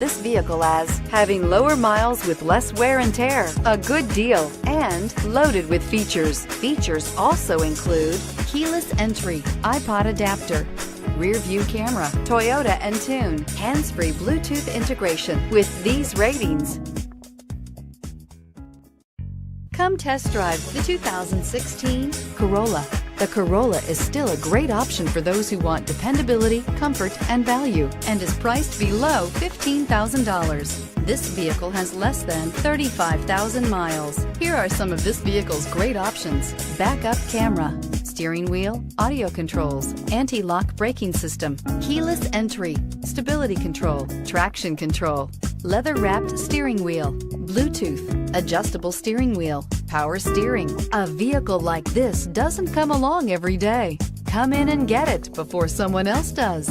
this vehicle as having lower miles with less wear and tear, a good deal, and loaded with features. Features also include keyless entry, iPod adapter, rear view camera, Toyota Entune, hands-free Bluetooth integration. With these ratings, come test drive the 2016 Corolla. The Corolla is still a great option for those who want dependability, comfort, and value, and is priced below $15,000. This vehicle has less than 35,000 miles. Here are some of this vehicle's great options: backup camera, steering wheel audio controls, anti-lock braking system, keyless entry, stability control, traction control, leather-wrapped steering wheel, Bluetooth, adjustable steering wheel, power steering. A vehicle like this doesn't come along every day. Come in and get it before someone else does.